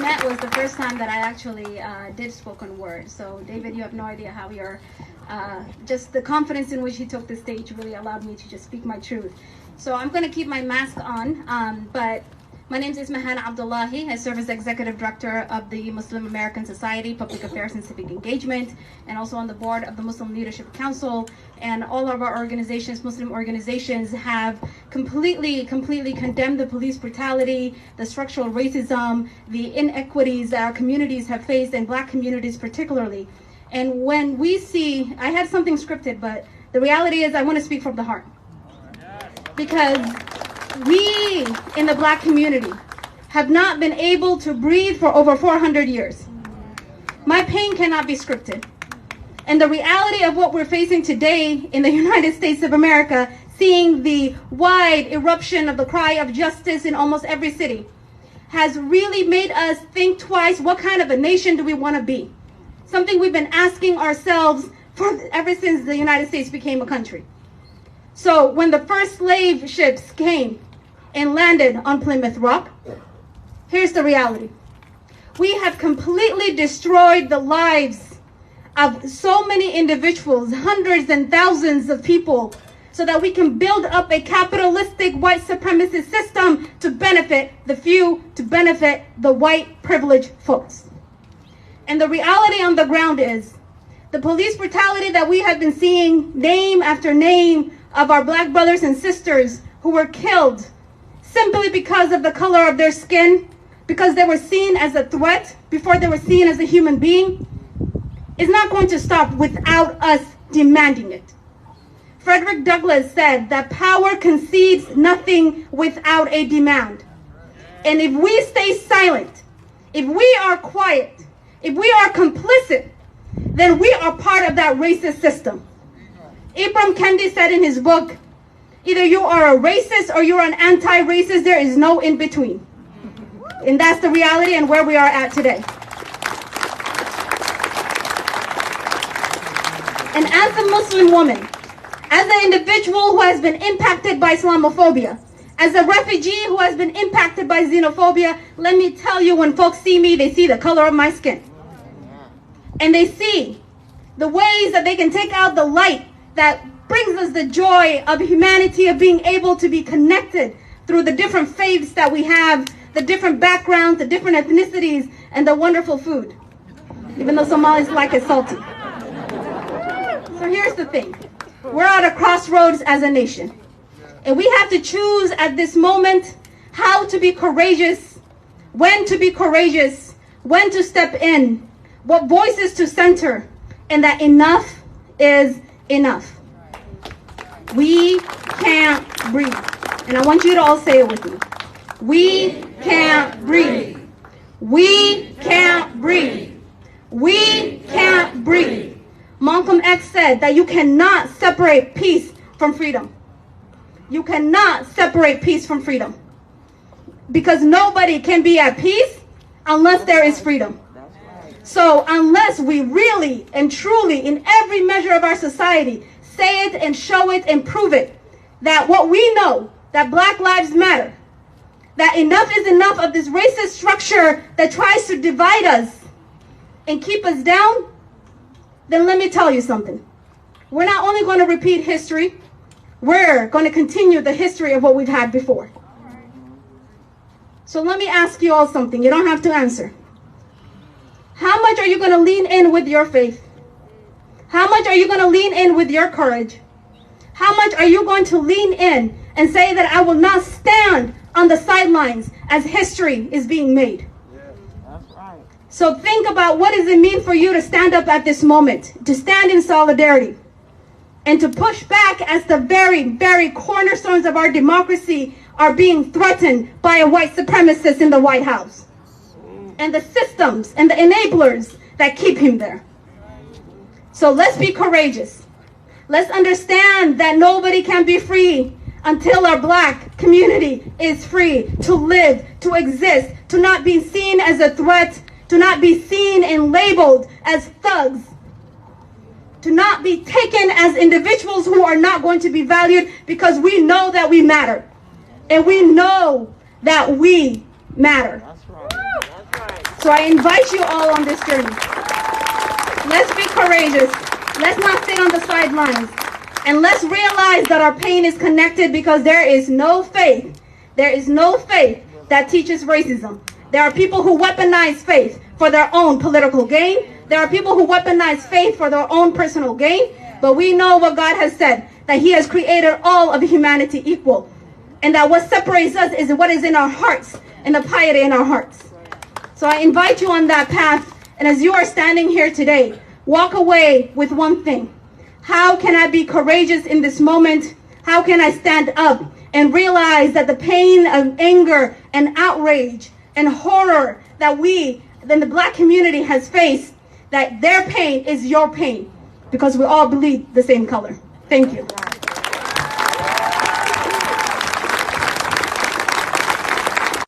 met was the first time that I actually did spoken word. So David, you have no idea how you're, just the confidence in which he took the stage really allowed me to just speak my truth. So I'm going to keep my mask on, but my name is Ismahan Abdullahi. I serve as Executive Director of the Muslim American Society, Public Affairs and Civic Engagement, and also on the board of the Muslim Leadership Council. And all of our organizations, Muslim organizations, have completely condemned the police brutality, the structural racism, the inequities that our communities have faced, and Black communities particularly. And when we see, I had something scripted, but the reality is I want to speak from the heart. Because we in the Black community have not been able to breathe for over 400 years. My pain cannot be scripted. And the reality of what we're facing today in the United States of America, seeing the wide eruption of the cry of justice in almost every city, has really made us think twice, what kind of a nation do we want to be? Something we've been asking ourselves ever since the United States became a country. So when the first slave ships came and landed on Plymouth Rock, here's the reality. We have completely destroyed the lives of so many individuals, hundreds and thousands of people, so that we can build up a capitalistic white supremacist system to benefit the few, to benefit the white privileged folks. And the reality on the ground is the police brutality that we have been seeing, name after name, of our Black brothers and sisters who were killed simply because of the color of their skin, because they were seen as a threat before they were seen as a human being, is not going to stop without us demanding it. Frederick Douglass said that power concedes nothing without a demand. And if we stay silent, if we are quiet, if we are complicit, then we are part of that racist system. Ibram Kendi said in his book, either you are a racist or you're an anti-racist, there is no in between. And that's the reality and where we are at today. And as a Muslim woman, as an individual who has been impacted by Islamophobia, as a refugee who has been impacted by xenophobia, let me tell you, when folks see me, they see the color of my skin. And they see the ways that they can take out the light that brings us the joy of humanity, of being able to be connected through the different faiths that we have, the different backgrounds, the different ethnicities, and the wonderful food. Even though Somalis like it salty. So here's the thing. We're at a crossroads as a nation. And we have to choose at this moment how to be courageous, when to be courageous, when to step in, what voices to center, and that enough is enough. We can't breathe. And I want you to all say it with me. We can't breathe. We can't breathe. We can't breathe. Malcolm X said that you cannot separate peace from freedom. You cannot separate peace from freedom. Because nobody can be at peace unless there is freedom. So unless we really and truly, in every measure of our society, say it and show it and prove it, that what we know, that Black lives matter, that enough is enough of this racist structure that tries to divide us and keep us down, then let me tell you something. We're not only going to repeat history, we're going to continue the history of what we've had before. So let me ask you all something. You don't have to answer. How much are you going to lean in with your faith? How much are you going to lean in with your courage? How much are you going to lean in and say that I will not stand on the sidelines as history is being made? That's right. So think about, what does it mean for you to stand up at this moment, to stand in solidarity, and to push back as the very, very cornerstones of our democracy are being threatened by a white supremacist in the White House, and the systems and the enablers that keep him there. So let's be courageous. Let's understand that nobody can be free until our Black community is free to live, to exist, to not be seen as a threat, to not be seen and labeled as thugs, to not be taken as individuals who are not going to be valued, because we know that we matter. And we know that we matter. That's right. That's right. So I invite you all on this journey. Let's be courageous. Let's not sit on the sidelines. And let's realize that our pain is connected, because there is no faith. There is no faith that teaches racism. There are people who weaponize faith for their own political gain. There are people who weaponize faith for their own personal gain. But we know what God has said, that He has created all of humanity equal. And that what separates us is what is in our hearts and the piety in our hearts. So I invite you on that path. And as you are standing here today, walk away with one thing. How can I be courageous in this moment? How can I stand up and realize that the pain of anger and outrage and horror that we, then the Black community has faced, that their pain is your pain, because we all bleed the same color. Thank you.